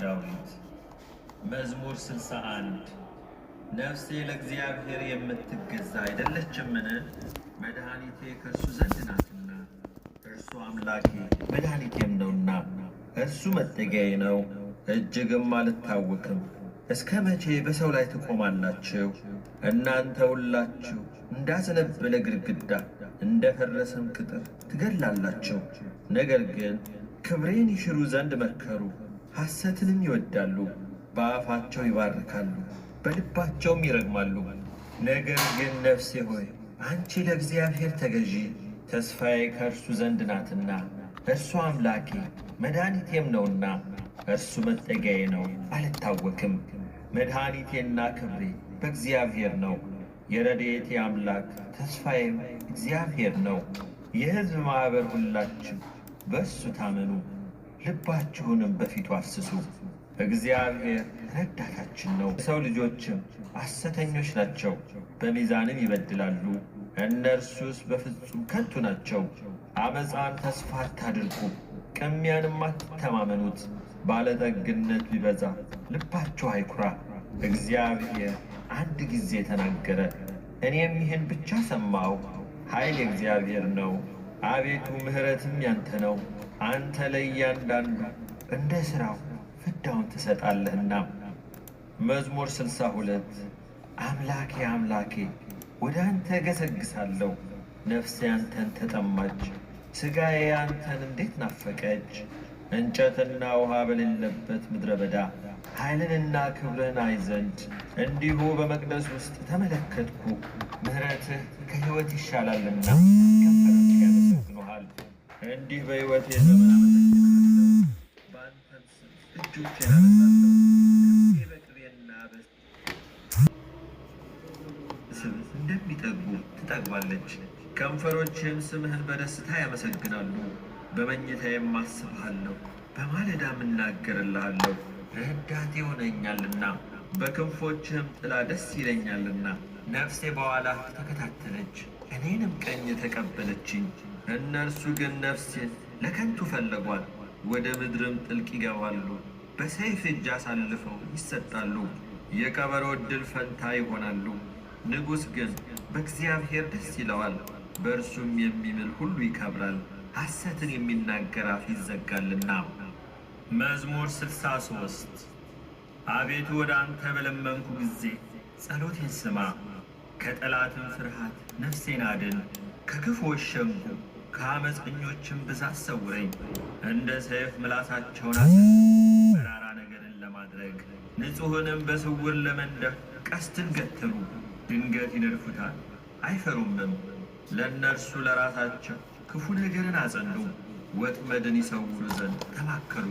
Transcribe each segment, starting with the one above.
ዳዊት መዝሙር 61 ነፍሴ ለእግዚአብሔር የምትገዛ አይደለችምን? መድኃኒቴ ከእርሱ ዘንድ ናትና፣ እርሱ አምላኬ መድኃኒቴም ነውና፣ እርሱ መጠጊያዬ ነው፣ እጅግም አልታወክም። እስከ መቼ በሰው ላይ ትቆማላችሁ? እናንተ ሁላችሁ እንዳዘነበለ ግድግዳ እንደ ፈረሰም ቅጥር ትገድላላችሁ። ነገር ግን ክብሬን ይሽሩ ዘንድ መከሩ፣ ሐሰትንም ይወዳሉ። በአፋቸው ይባርካሉ፣ በልባቸውም ይረግማሉ። ነገር ግን ነፍሴ ሆይ አንቺ ለእግዚአብሔር ተገዢ፣ ተስፋዬ ከእርሱ ዘንድ ናትና፣ እርሱ አምላኬ መድኃኒቴም ነውና፣ እርሱ መጠጊያዬ ነው፣ አልታወክም። መድኃኒቴና ክብሬ በእግዚአብሔር ነው፣ የረድኤቴ አምላክ ተስፋዬም እግዚአብሔር ነው። የሕዝብ ማኅበር ሁላችሁ በእሱ ታመኑ፣ ልባችሁንም በፊቱ አፍስሱ። እግዚአብሔር ረዳታችን ነው። የሰው ልጆችም ሐሰተኞች ናቸው፣ በሚዛንም ይበድላሉ። እነርሱስ በፍጹም ከንቱ ናቸው። ዓመፃን ተስፋ አታድርጉ፣ ቅሚያንም አትተማመኑት። ባለጠግነት ቢበዛ ልባችሁ አይኩራ። እግዚአብሔር አንድ ጊዜ ተናገረ፣ እኔም ይህን ብቻ ሰማሁ። ኃይል የእግዚአብሔር ነው፣ አቤቱ ምሕረትም ያንተ ነው። አንተ ለእያንዳንዱ እንደ ሥራው ፍዳውን ትሰጣለህና። መዝሙር 62 አምላኬ አምላኬ ወደ አንተ ገሰግሳለሁ። ነፍሴ አንተን ተጠማች፣ ሥጋዬ አንተን እንዴት ናፈቀች። እንጨትና ውሃ በሌለበት ምድረ በዳ ኃይልንና ክብርን አይ ዘንድ እንዲሁ በመቅደስ ውስጥ ተመለከትኩ። ምሕረትህ ከሕይወት ይሻላልና ከንፈሮች ያመሰግኑሃል። እንዲህ በሕይወቴ ዘመን አመሰግንሃለሁ፣ በአንተም ስም እጆቼን አነሳለሁ። ነፍሴ በቅቤና በስብ እንደሚጠግቡ ትጠግባለች። ከንፈሮችህም ስምህን በደስታ ያመሰግናሉ። በመኝታዬም አስብሃለሁ፣ በማለዳም እናገርልሃለሁ። ረዳቴ ሆነኛልና በክንፎችህም ጥላ ደስ ይለኛልና። ነፍሴ በኋላህ ተከታተለች፣ እኔንም ቀኝ ተቀበለችኝ። እነርሱ ግን ነፍሴን ለከንቱ ፈለጓት፣ ወደ ምድርም ጥልቅ ይገባሉ። በሰይፍ እጅ አሳልፈው ይሰጣሉ፣ የቀበሮ ዕድል ፈንታ ይሆናሉ። ንጉሥ ግን በእግዚአብሔር ደስ ይለዋል፣ በእርሱም የሚምል ሁሉ ይከብራል። ሐሰትን የሚናገር አፍ ይዘጋልና። መዝሙር 63 አቤቱ ወደ አንተ በለመንኩ ጊዜ ጸሎቴን ስማ። ከጠላትም ፍርሃት ነፍሴን አድን፣ ከክፉዎች ሸንጎ ከአመፀኞችም ብዛት ሰውረኝ። እንደ ሰይፍ ምላሳቸውን መራራ ነገርን ለማድረግ ንጹሕንም በስውር ለመንደፍ ቀስትን ገተሩ። ድንገት ይነድፉታል አይፈሩምም። ለእነርሱ ለራሳቸው ክፉ ነገርን አጸኑ፣ ወጥመድን ይሰውሩ ዘንድ ተማከሩ።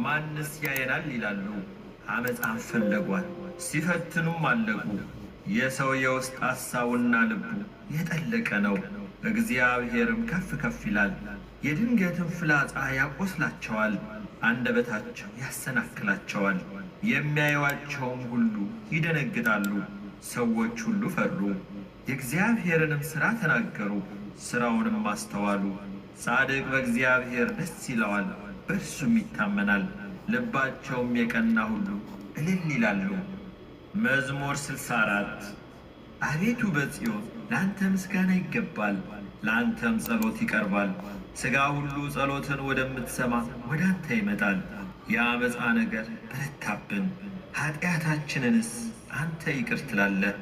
ማንስ ያየናል ይላሉ፣ ዓመፃን ፈለጓል፣ ሲፈትኑም አለቁ። የሰው የውስጥ ሐሳቡና ልቡ የጠለቀ ነው፣ እግዚአብሔርም ከፍ ከፍ ይላል። የድንገትም ፍላጻ ያቆስላቸዋል፣ አንደበታቸው ያሰናክላቸዋል። የሚያዩአቸውም ሁሉ ይደነግጣሉ። ሰዎች ሁሉ ፈሩ፣ የእግዚአብሔርንም ሥራ ተናገሩ፣ ሥራውንም አስተዋሉ። ጻድቅ በእግዚአብሔር ደስ ይለዋል፣ በእርሱም ይታመናል። ልባቸውም የቀና ሁሉ እልል ይላሉ። መዝሙር 64 አቤቱ በጽዮን ለአንተ ምስጋና ይገባል፣ ለአንተም ጸሎት ይቀርባል። ሥጋ ሁሉ ጸሎትን ወደምትሰማ ወደ አንተ ይመጣል። የዓመፃ ነገር በረታብን፣ ኀጢአታችንንስ አንተ ይቅር ትላለህ።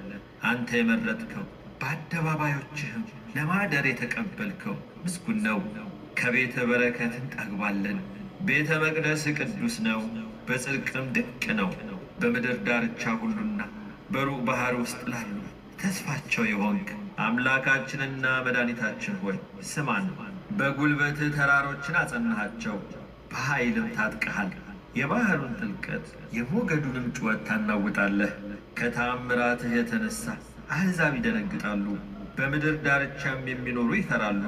አንተ የመረጥከው በአደባባዮችህም ለማደር የተቀበልከው ምስጉን ነው። ከቤተ በረከት እንጠግባለን። ቤተ መቅደስ ቅዱስ ነው፣ በጽድቅም ድንቅ ነው። በምድር ዳርቻ ሁሉና በሩቅ ባሕር ውስጥ ላሉ ተስፋቸው የሆንክ አምላካችንና መድኃኒታችን ሆይ ስማን። በጉልበትህ ተራሮችን አጸናሃቸው፣ በኃይልም ታጥቀሃል። የባሕሩን ጥልቀት የሞገዱንም ጩኸት ታናውጣለህ። ከተአምራትህ የተነሣ አሕዛብ ይደነግጣሉ፣ በምድር ዳርቻም የሚኖሩ ይፈራሉ።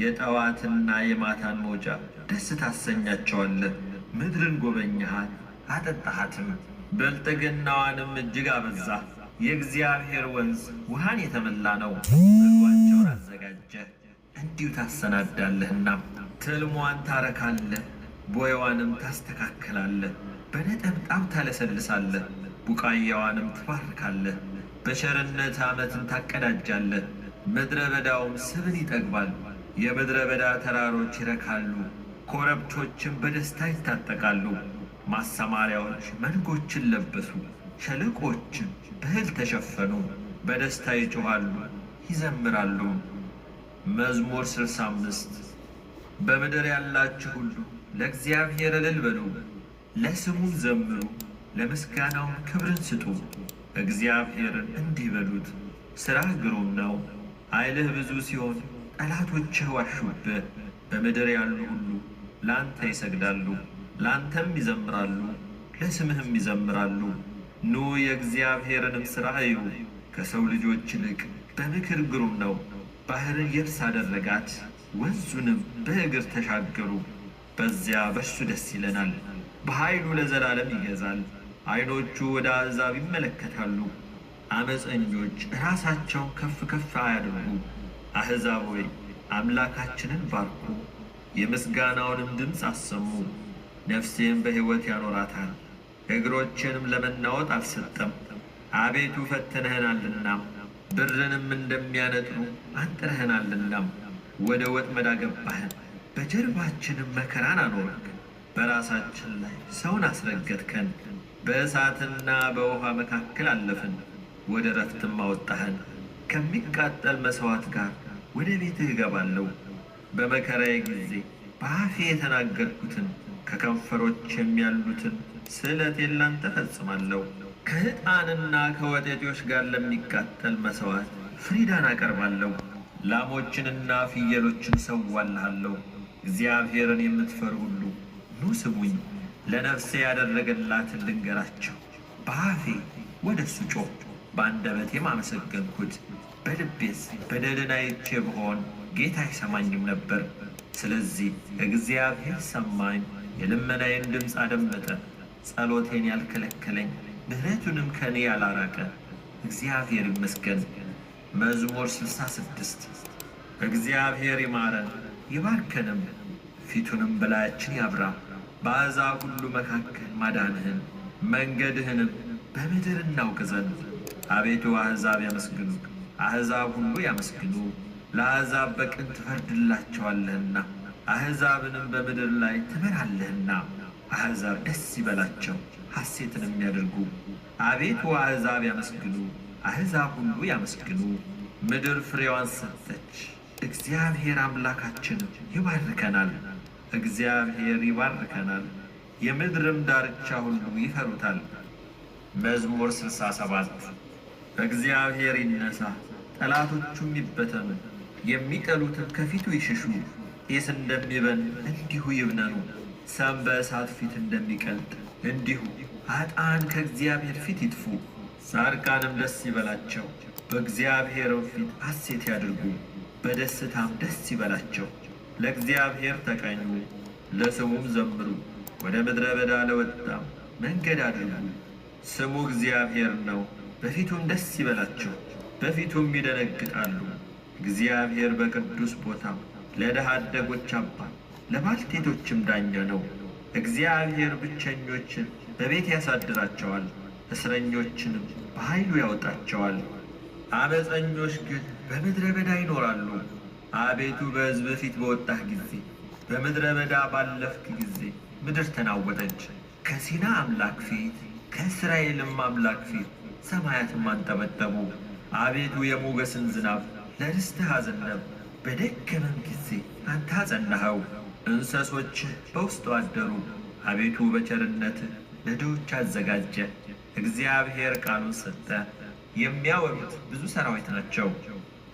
የጠዋትና የማታን መውጫ ደስ ታሰኛቸዋለህ። ምድርን ጎበኘሃት አጠጣሃትም፣ ብልጥግናዋንም እጅግ አበዛ። የእግዚአብሔር ወንዝ ውሃን የተመላ ነው፣ ምግባቸውን አዘጋጀህ እንዲሁ ታሰናዳለህና። ትልሟን ታረካለህ፣ ቦይዋንም ታስተካክላለህ። በነጠብጣብ ታለሰልሳለህ፣ ቡቃያዋንም ትባርካለህ። በቸርነት ዓመትን ታቀዳጃለህ፣ ምድረ በዳውም ስብን ይጠግባል። የምድረ በዳ ተራሮች ይረካሉ፣ ኮረብቶችም በደስታ ይታጠቃሉ። ማሰማሪያዎች መንጎችን ለበሱ፣ ሸለቆችም በእህል ተሸፈኑ። በደስታ ይጮኻሉ ይዘምራሉ። መዝሙር 65 በምድር ያላችሁ ሁሉ ለእግዚአብሔር እልል በሉ፣ ለስሙም ዘምሩ፣ ለምስጋናውም ክብርን ስጡ። እግዚአብሔርን እንዲህ በሉት፣ ሥራህ ግሩም ነው፣ ኃይልህ ብዙ ሲሆን ጠላቶችህ ዋሹብህ። በምድር ያሉ ሁሉ ለአንተ ይሰግዳሉ፣ ለአንተም ይዘምራሉ፣ ለስምህም ይዘምራሉ። ኑ የእግዚአብሔርንም ሥራ እዩ፣ ከሰው ልጆች ይልቅ በምክር ግሩም ነው። ባሕርን የብስ አደረጋት፣ ወንዙንም በእግር ተሻገሩ። በዚያ በእሱ ደስ ይለናል፣ በኃይሉ ለዘላለም ይገዛል። ዓይኖቹ ወደ አሕዛብ ይመለከታሉ፣ ዓመፀኞች ራሳቸውን ከፍ ከፍ አያድርጉ። አሕዛብ ሆይ አምላካችንን ባርኩ፣ የምስጋናውንም ድምፅ አሰሙ። ነፍሴም በሕይወት ያኖራታል፣ እግሮቼንም ለመናወጥ አልሰጠም። አቤቱ ፈትነህናልና ብርንም እንደሚያነጥሩ አንጥረህናልና። ወደ ወጥመድ አገባህን፣ በጀርባችንም መከራን አኖርክ። በራሳችን ላይ ሰውን አስረገጥከን፣ በእሳትና በውኃ መካከል አለፍን። ወደ ረፍትም አወጣህን። ከሚቃጠል መሥዋዕት ጋር ወደ ቤትህ እገባለሁ። በመከራዬ ጊዜ በአፌ የተናገርኩትን ከከንፈሮችም ያሉትን ስእለቴን ላንተ ፈጽማለሁ። ከዕጣንና ከወጤጤዎች ጋር ለሚቃጠል መሥዋዕት ፍሪዳን አቀርባለሁ። ላሞችንና ፍየሎችን ሰዋልሃለሁ። እግዚአብሔርን የምትፈሩ ሁሉ ኑ ስሙኝ፣ ለነፍሴ ያደረገላትን ልንገራቸው። በአፌ ወደ እሱ ጮኽ፣ በአንደበቴም አመሰገንኩት። በልቤስ በደልን አይቼ ብሆን ጌታ አይሰማኝም ነበር። ስለዚህ እግዚአብሔር ሰማኝ፣ የልመናዬን ድምፅ አደመጠ። ጸሎቴን ያልከለከለኝ ምሕረቱንም ከእኔ ያላራቀ እግዚአብሔር ይመስገን። መዝሙር 66 እግዚአብሔር ይማረን ይባርከንም፣ ፊቱንም በላያችን ያብራ። በአሕዛብ ሁሉ መካከል ማዳንህን መንገድህንም በምድር እናውቅ ዘንድ። አቤቱ አሕዛብ ያመስግኑ፣ አሕዛብ ሁሉ ያመስግኑ። ለአሕዛብ በቅን ትፈርድላቸዋለህና አሕዛብንም በምድር ላይ ትመራለህና። አሕዛብ ደስ ይበላቸው ሐሴትንም ያድርጉ። አቤቱ አሕዛብ ያመስግኑ፣ አሕዛብ ሁሉ ያመስግኑ። ምድር ፍሬዋን ሰጠች፣ እግዚአብሔር አምላካችን ይባርከናል። እግዚአብሔር ይባርከናል፣ የምድርም ዳርቻ ሁሉ ይፈሩታል። መዝሙር 67 እግዚአብሔር ይነሣ፣ ጠላቶቹም ይበተኑ፣ የሚጠሉትም ከፊቱ ይሽሹ። ጢስ እንደሚበን እንዲሁ ይብነኑ፣ ሰም በእሳት ፊት እንደሚቀልጥ እንዲሁ ኃጥአን ከእግዚአብሔር ፊት ይጥፉ። ጻድቃንም ደስ ይበላቸው፣ በእግዚአብሔርም ፊት ሐሴት ያድርጉ፣ በደስታም ደስ ይበላቸው። ለእግዚአብሔር ተቀኙ፣ ለስሙም ዘምሩ። ወደ ምድረ በዳ ለወጣም መንገድ አድርጉ። ስሙ እግዚአብሔር ነው፣ በፊቱም ደስ ይበላቸው፣ በፊቱም ይደነግጣሉ። እግዚአብሔር በቅዱስ ቦታው ለድሃ አደጎች አባት ለባልቴቶችም ዳኛ ነው። እግዚአብሔር ብቸኞችን በቤት ያሳድራቸዋል፣ እስረኞችንም በኃይሉ ያወጣቸዋል። ዓመፀኞች ግን በምድረ በዳ ይኖራሉ። አቤቱ በሕዝብ ፊት በወጣህ ጊዜ፣ በምድረ በዳ ባለፍክ ጊዜ ምድር ተናወጠች። ከሲና አምላክ ፊት ከእስራኤልም አምላክ ፊት ሰማያትም አንጠበጠቡ። አቤቱ የሞገስን ዝናብ ለርስትህ አዘነብ፣ በደከመም ጊዜ አንተ አጸናኸው። እንስሶችህ በውስጡ አደሩ። አቤቱ በቸርነትህ ለድሆች አዘጋጀ። እግዚአብሔር ቃሉን ሰጠ፣ የሚያወሩት ብዙ ሰራዊት ናቸው።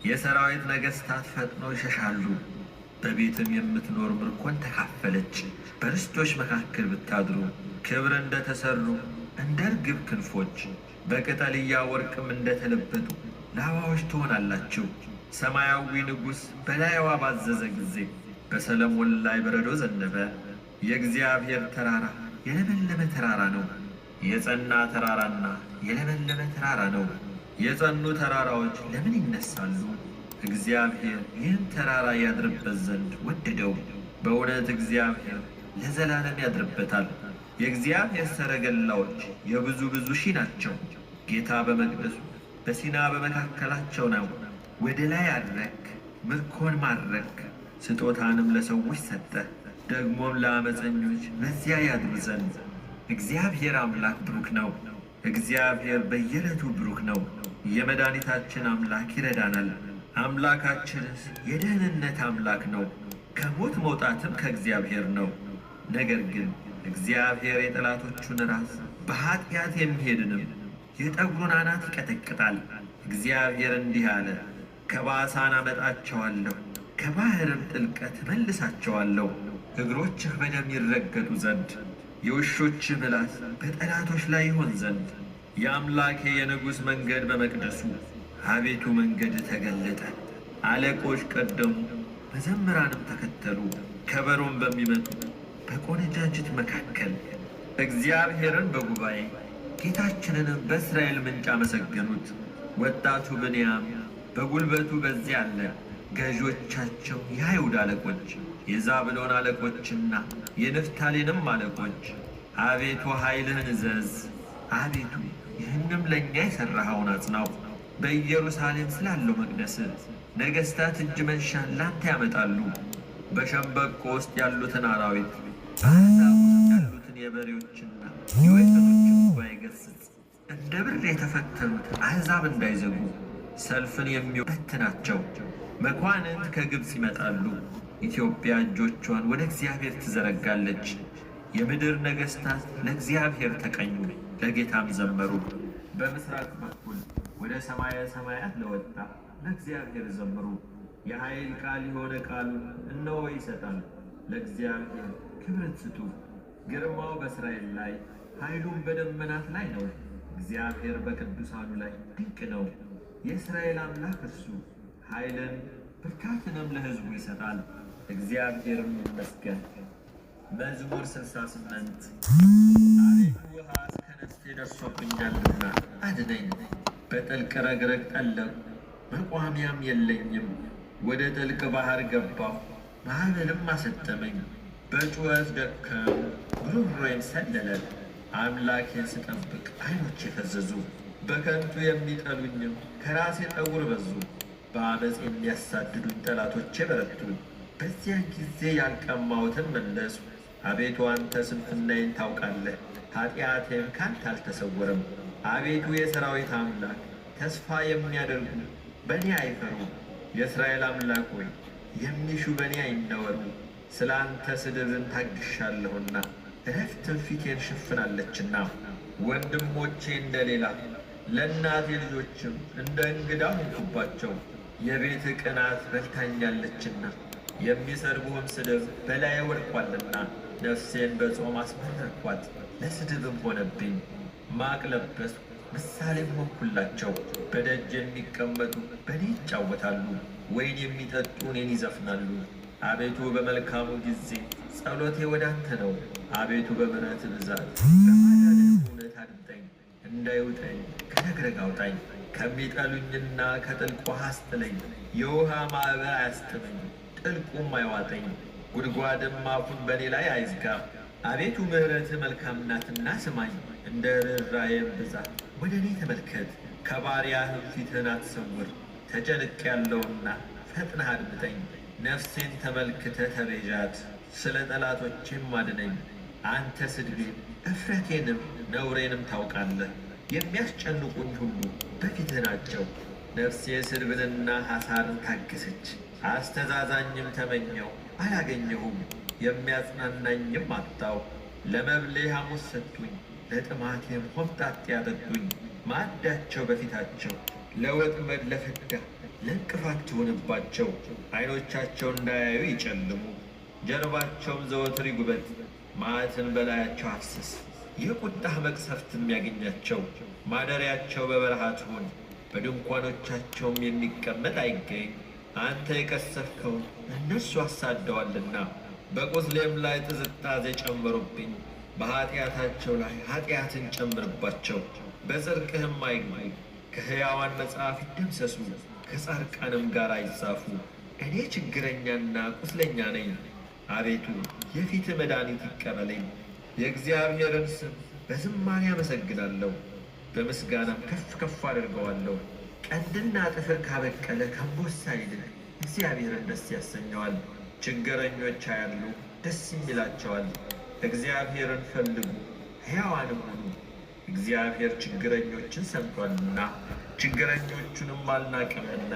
የሰራዊት ነገሥታት ፈጥነው ይሸሻሉ። በቤትም የምትኖር ምርኮን ተካፈለች። በርስቶች መካከል ብታድሩ ክብር እንደተሰሩ እንደ ርግብ ክንፎች በቅጠልያ ወርቅም እንደተለበጡ ላባዎች ትሆናላችሁ። ሰማያዊ ንጉሥ በላይዋ ባዘዘ ጊዜ በሰለሞን ላይ በረዶ ዘነበ። የእግዚአብሔር ተራራ የለመለመ ተራራ ነው፣ የጸና ተራራና የለመለመ ተራራ ነው። የጸኑ ተራራዎች ለምን ይነሳሉ? እግዚአብሔር ይህን ተራራ ያድርበት ዘንድ ወደደው። በእውነት እግዚአብሔር ለዘላለም ያድርበታል። የእግዚአብሔር ሰረገላዎች የብዙ ብዙ ሺህ ናቸው። ጌታ በመቅደሱ በሲና በመካከላቸው ነው። ወደ ላይ አድረግ፣ ምርኮን ማድረግ፣ ስጦታንም ለሰዎች ሰጠ፣ ደግሞም ለአመፀኞች በዚያ ያድሩ ዘንድ። እግዚአብሔር አምላክ ብሩክ ነው። እግዚአብሔር በየዕለቱ ብሩክ ነው። የመድኃኒታችን አምላክ ይረዳናል። አምላካችንስ የደህንነት አምላክ ነው። ከሞት መውጣትም ከእግዚአብሔር ነው። ነገር ግን እግዚአብሔር የጠላቶቹን ራስ በኀጢአት የሚሄድንም የጠጉሩን አናት ይቀጠቅጣል። እግዚአብሔር እንዲህ አለ፣ ከባሳን አመጣቸዋለሁ፣ ከባሕርም ጥልቀት እመልሳቸዋለሁ። እግሮችህ በደም ይረገጡ ዘንድ የውሾችህ ምላስ በጠላቶች ላይ ይሆን ዘንድ። የአምላኬ የንጉሥ መንገድ በመቅደሱ አቤቱ መንገድ ተገለጠ። አለቆች ቀደሙ፣ መዘምራንም ተከተሉ፣ ከበሮም በሚመቱ በቆነጃጅት መካከል እግዚአብሔርን በጉባኤ ጌታችንንም በእስራኤል ምንጭ አመሰገኑት። ወጣቱ ብንያም በጉልበቱ በዚያ አለ። ገዦቻቸው የአይሁድ አለቆች፣ የዛብሎን አለቆችና የንፍታሌንም አለቆች አቤቱ ኃይልህን እዘዝ፣ አቤቱ ይህንም ለእኛ የሠራኸውን አጽናው። በኢየሩሳሌም ስላለው መቅደስ ነገሥታት እጅ መንሻን ላንተ ያመጣሉ። በሸምበቆ ውስጥ ያሉትን አራዊት፣ በአሕዛብ ውስጥ ያሉትን የበሬዎችና የወይፈኖችን ጉባኤ ገሥጽ። እንደ ብር የተፈተኑት አሕዛብ እንዳይዘጉ ሰልፍን የሚበትናቸው መኳንንት ከግብፅ ይመጣሉ። ኢትዮጵያ እጆቿን ወደ እግዚአብሔር ትዘረጋለች። የምድር ነገሥታት ለእግዚአብሔር ተቀኙ፣ ለጌታም ዘመሩ። በምሥራቅ በኩል ወደ ሰማየ ሰማያት ለወጣ ለእግዚአብሔር ዘምሩ። የኃይል ቃል የሆነ ቃሉን እነሆ ይሰጣል። ለእግዚአብሔር ክብርን ስጡ። ግርማው በእስራኤል ላይ ኃይሉም በደመናት ላይ ነው። እግዚአብሔር በቅዱሳኑ ላይ ድንቅ ነው። የእስራኤል አምላክ እርሱ ኃይልን ብርታትንም ለሕዝቡ ይሰጣል። እግዚአብሔርም ይመስገን። መዝሙር 68 አቤቱ ውሃ እስከ ነፍሴ ደርሶብኛልና አድነኝ። በጥልቅ ረግረግ ጠለቅሁ፣ መቋሚያም የለኝም። ወደ ጥልቅ ባሕር ገባሁ፣ ማዕበልም አሰጠመኝ። በጩኸት ደከምሁ፣ ጉሮሮዬም ሰለለ። አምላኬን ስጠብቅ ዓይኖቼ ፈዘዙ። በከንቱ የሚጠሉኝም ከራሴ ጠጉር በዙ። በዓመፅ የሚያሳድዱኝ ጠላቶቼ በረቱ። በዚያን ጊዜ ያልቀማሁትን መለስሁ። አቤቱ አንተ ስንፍናዬን ታውቃለህ፣ ኃጢአቴም ካንተ አልተሰወረም። አቤቱ የሠራዊት አምላክ ተስፋ የሚያደርጉ በእኔ አይፈሩ። የእስራኤል አምላክ ሆይ የሚሹ በእኔ አይነወሩ። ስለ አንተ ስድብን ታግሻለሁና ዕረፍትም ፊቴን ሸፍናለችና። ወንድሞቼ እንደሌላ ለእናቴ ልጆችም እንደ እንግዳ ሆንኩባቸው። የቤት ቅናት በልታኛለችና የሚሰድቡህም ስድብ በላዬ ወድቋልና። ነፍሴን በጾም አስመረርኳት፣ ለስድብም ሆነብኝ። ማቅ ለበስኩ፣ ምሳሌም ሆንኩላቸው። በደጅ የሚቀመጡ በእኔ ይጫወታሉ፣ ወይን የሚጠጡ እኔን ይዘፍናሉ። አቤቱ በመልካሙ ጊዜ ጸሎቴ ወደ አንተ ነው። አቤቱ በምሕረት ብዛት በማዳንህ እውነት አድምጠኝ። እንዳይውጠኝ ከረግረግ አውጣኝ፣ ከሚጠሉኝና ከጥልቅ ውሃ አስጥለኝ። የውሃ ማዕበል አያስጥመኝ፣ ጥልቁም አይዋጠኝ። ጉድጓድም አፉን በእኔ ላይ አይዝጋ። አቤቱ ምሕረትህ መልካም ናትና ስማኝ፣ እንደ ርኅራኄም ብዛት ወደ እኔ ተመልከት። ከባሪያህም ፊትህን አትሰውር። ተጨንቄአለሁና ፈጥነህ አድምጠኝ። ነፍሴን ተመልክተህ ተቤዣት፣ ስለ ጠላቶቼም አድነኝ። አንተ ስድቤን እፍረቴንም ነውሬንም ታውቃለህ። የሚያስጨንቁኝ ሁሉ በፊትህ ናቸው። ነፍሴ ስድብንና ሐሳርን ታገሰች። አስተዛዛኝም ተመኘው አላገኘሁም፣ የሚያጽናናኝም አጣሁ። ለመብሌ ሐሙስ ሰጡኝ፣ ለጥማቴም ሆምጣጤ ያጠጡኝ። ማዕዳቸው በፊታቸው ለወጥመድ ለፍዳ ለእንቅፋት ትሆንባቸው። ዓይኖቻቸው እንዳያዩ ይጨልሙ፣ ጀርባቸውም ዘወትር ይጉበጥ። መዓትን በላያቸው አፍስስ፣ የቁጣህ መቅሰፍትም ያገኛቸው። ማደሪያቸው በበረሃ ትሁን፣ በድንኳኖቻቸውም የሚቀመጥ አይገኝ። አንተ የቀሰፍከውን እነርሱ አሳደዋልና፣ በቁስሌም ላይ ጥዝጣዜ ጨመሩብኝ። በኀጢአታቸው ላይ ኀጢአትን ጨምርባቸው፣ በጽድቅህም አይግቡ። ከሕያዋን መጽሐፍ ይደምሰሱ፣ ከጻድቃንም ጋር አይጻፉ። እኔ ችግረኛና ቁስለኛ ነኝ። አቤቱ የፊትህ መድኃኒት ይቀበለኝ፣ የእግዚአብሔርን ስም በዝማሬ አመሰግናለሁ፣ በምስጋናም ከፍ ከፍ አድርገዋለሁ። ቀንድና ጥፍር ካበቀለ ከአንበሳ ይልቅ እግዚአብሔርን ደስ ያሰኘዋል። ችግረኞች ያያሉ ደስ ይላቸዋል። እግዚአብሔርን ፈልጉ ሕያዋንም ሁኑ። እግዚአብሔር ችግረኞችን ሰምቶአልና ችግረኞቹንም አልናቀምና።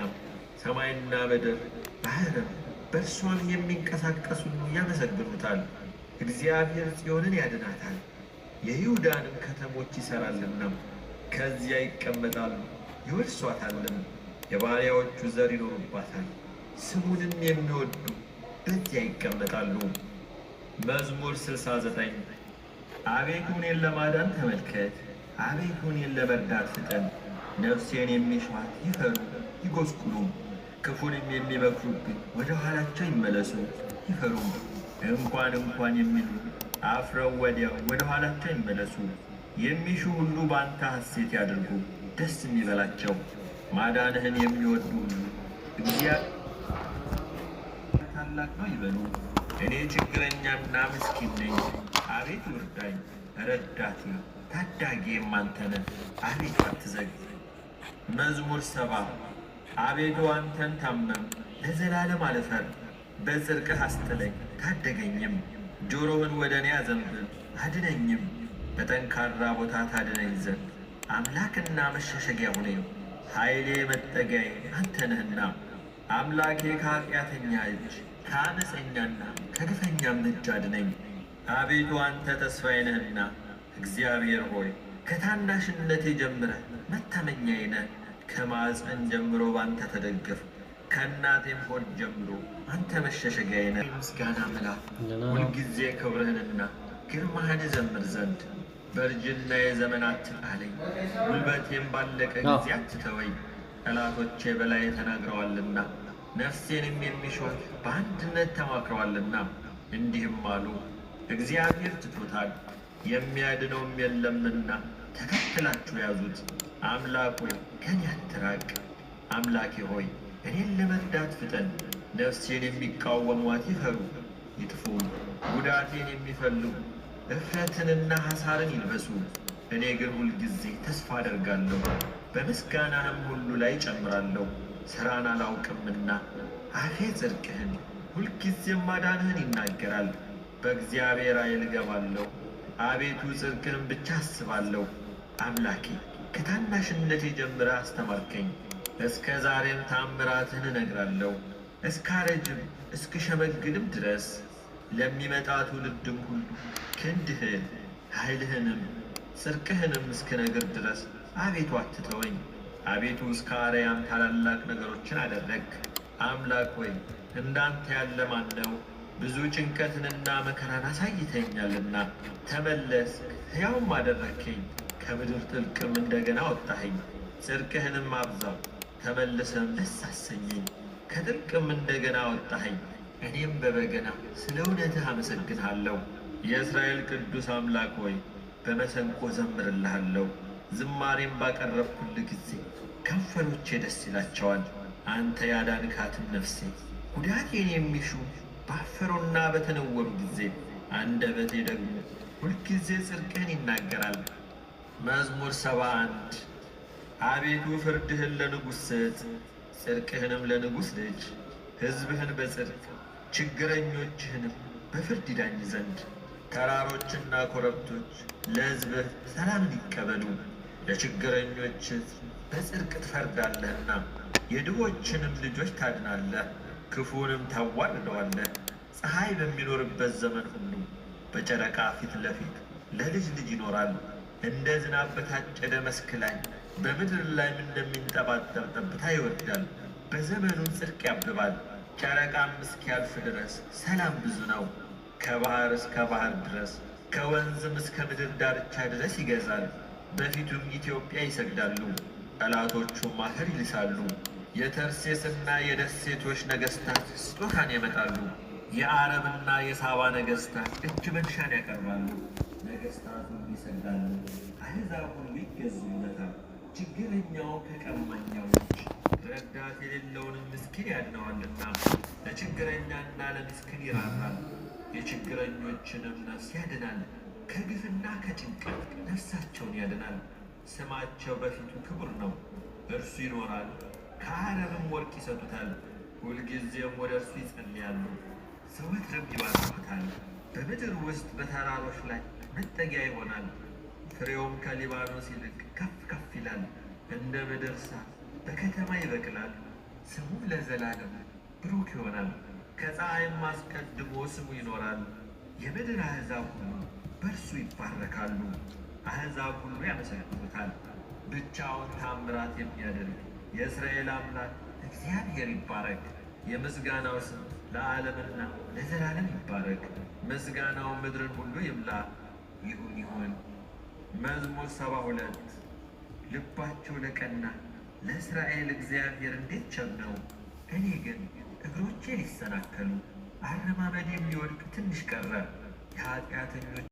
ሰማይና ምድር ባሕርም በእርሷም የሚንቀሳቀሱ ያመሰግኑታል። እግዚአብሔር ጽዮንን ያድናታል፣ የይሁዳንም ከተሞች ይሠራልና። ከዚያ ይቀመጣሉ ይወርሷታልም፣ የባሪያዎቹ ዘር ይኖሩባታል። ስሙንም የሚወዱ በዚያ ይቀመጣሉ። መዝሙር 69 አቤቱ እኔን ለማዳን ተመልከት፣ አቤቱ እኔን ለመርዳት ፍጠን። ነፍሴን የሚሿት ይፈሩ ይጐስቁሉም፣ ክፉንም የሚመክሩብኝ ወደ ኋላቸው ይመለሱ ይፈሩም። እንኳን የሚሉ አፍረው ወዲያው ወደ ኋላቸው ይመለሱ። የሚሹ ሁሉ በአንተ ሐሴት ያድርጉ ደስ የሚበላቸው። ማዳንህን የሚወዱ ሁሉ እግዚአብሔር ታላቅ ነው ይበሉ። እኔ ችግረኛና ምስኪን ነኝ፣ አቤቱ እርዳኝ። ረዳቴ ታዳጊዬም አንተ ነህ፣ አቤቱ አትዘግይ። መዝሙር 70 አቤቱ አንተን ታመም ለዘላለም አልፈር። በጽድቅህ አስጥለኝ ታደገኝም። ጆሮህን ወደ እኔ አዘንብል አድነኝም፣ በጠንካራ ቦታ ታድነኝ ዘንድ። አምላክና መሸሸጊያ ሁነኝ፣ ኃይሌ መጠጊያዬ አንተ ነህና። አምላኬ ከኃጢአተኛ እጅ ከዓመፀኛና ከግፈኛም እጅ አድነኝ። አቤቱ አንተ ተስፋዬ ነህና እግዚአብሔር ሆይ ከታናሽነቴ ጀምረህ መታመኛዬ ነህ። ከማዕፀን ጀምሮ በአንተ ተደገፍ፣ ከእናቴም ሆድ ጀምሮ አንተ መሸሸጊያዬ ነህ። ምስጋና ምላ ሁልጊዜ ክብርህንና ግርማህን እዘምር ዘንድ። በእርጅናዬ ዘመን አትጣለኝ፣ ጉልበቴም ባለቀ ጊዜ አትተወኝ። ጠላቶቼ በላዬ ተናግረዋልና ነፍሴንም የሚሿት በአንድነት ተማክረዋልና። እንዲህም አሉ፣ እግዚአብሔር ትቶታል የሚያድነውም የለምና ተከትላችሁ ያዙት። አምላክ ሆይ ከኔ አትራቅ፣ አምላኬ ሆይ እኔን ለመርዳት ፍጠን። ነፍሴን የሚቃወሟት ይፈሩ ይጥፉም፣ ጉዳቴን የሚፈልጉ እፍረትንና ሐሳርን ይልበሱ። እኔ ግን ሁልጊዜ ተስፋ አደርጋለሁ፣ በምስጋናህም ሁሉ ላይ ጨምራለሁ። ሥራን አላውቅምና አፌ ጽድቅህን ሁልጊዜም ማዳንህን ይናገራል። በእግዚአብሔር ኃይል እገባለሁ፣ አቤቱ ጽድቅህን ብቻ አስባለሁ። አምላኬ ከታናሽነቴ ጀምረህ አስተማርከኝ፣ እስከ ዛሬም ታምራትህን እነግራለሁ። እስካረጅም እስክሸመግልም ድረስ ለሚመጣ ትውልድም ሁሉ ክንድህን ኃይልህንም ጽድቅህንም እስክነግር ድረስ አቤቱ አትተወኝ። አቤቱ እስከ አርያም ታላላቅ ነገሮችን አደረግ። አምላክ ሆይ እንዳንተ ያለ ማን ነው? ብዙ ጭንቀትንና መከራን አሳይተኛልና ተመለስክ፣ ሕያውም አደረግከኝ። ከምድር ጥልቅም እንደገና ወጣኸኝ። ጽድቅህንም አብዛው፣ ተመልሰም ደስ አሰኘኝ። ከጥልቅም እንደገና ወጣኸኝ። እኔም በበገና ስለ እውነትህ አመሰግንሃለሁ። የእስራኤል ቅዱስ አምላክ ሆይ በመሰንቆ ዘምርልሃለሁ። ዝማሬም ባቀረብኩልህ ጊዜ ከንፈሮቼ ደስ ይላቸዋል። አንተ ያዳንካትም ነፍሴ ጉዳቴን የሚሹ ባፈሩና በተነወሩ ጊዜ አንደበቴ ደግሞ ሁልጊዜ ጽድቅህን ይናገራል። መዝሙር 71 አቤቱ ፍርድህን ለንጉሥ ስጥ፣ ጽድቅህንም ለንጉሥ ልጅ። ሕዝብህን በጽድቅ ችግረኞችህንም በፍርድ ይዳኝ ዘንድ። ተራሮችና ኮረብቶች ለሕዝብህ ሰላምን ይቀበሉ። ለችግረኞች በጽድቅ ትፈርዳለህና የድሆችንም ልጆች ታድናለህ፣ ክፉንም ታዋርደዋለህ። ፀሐይ በሚኖርበት ዘመን ሁሉ በጨረቃ ፊት ለፊት ለልጅ ልጅ ይኖራል። እንደ ዝናብ በታጨደ መስክ ላይ በምድር ላይም እንደሚንጠባጠብ ጠብታ ይወርዳል። በዘመኑም ጽድቅ ያብባል። ጨረቃም እስኪያልፍ ድረስ ሰላም ብዙ ነው። ከባህር እስከ ባህር ድረስ ከወንዝም እስከ ምድር ዳርቻ ድረስ ይገዛል። በፊቱም ኢትዮጵያ ይሰግዳሉ፣ ጠላቶቹም አፈር ይልሳሉ። የተርሴስና የደሴቶች ነገሥታት ስጦታን ያመጣሉ። የአረብና የሳባ ነገሥታት እጅ መንሻን ያቀርባሉ። ነገሥታት ሁሉ ይሰግዳሉ፣ አሕዛብ ሁሉ ይገዙለታል። ችግረኛው ከቀማኛው እጅ ረዳት የሌለውንም ምስኪን ያድነዋልና። ለችግረኛና ለምስኪን ይራራል፣ የችግረኞችንም ነፍስ ያድናል። ከግፍና ከጭንቀት ነፍሳቸውን ያድናል። ስማቸው በፊቱ ክቡር ነው። እርሱ ይኖራል፣ ከአረብም ወርቅ ይሰጡታል። ሁልጊዜም ወደ እርሱ ይጸልያሉ፣ ዘወትርም ይባርኩታል። በምድር ውስጥ በተራሮች ላይ መጠጊያ ይሆናል። ፍሬውም ከሊባኖስ ይልቅ ከፍ ከፍ ይላል። እንደ ምድር ሣር በከተማ ይበቅላል። ስሙም ለዘላለም ብሩክ ይሆናል። ከፀሐይም አስቀድሞ ስሙ ይኖራል። የምድር አሕዛብ ሁሉ በእርሱ ይባረካሉ። አሕዛብ ሁሉ ያመሰግኑታል። ብቻውን ታምራት የሚያደርግ የእስራኤል አምላክ እግዚአብሔር ይባረክ። የምስጋናው ስም ለዓለምና ለዘላለም ይባረክ። ምስጋናው ምድርን ሁሉ ይምላ። ይሁን። መዝሙር 72 ልባቸው ለቀና ለእስራኤል እግዚአብሔር እንዴት ቸር ነው። እኔ ግን እግሮቼ ሊሰናከሉ አረማመዴም ሊወድቅ ትንሽ ቀረ። የኃጢአተኞች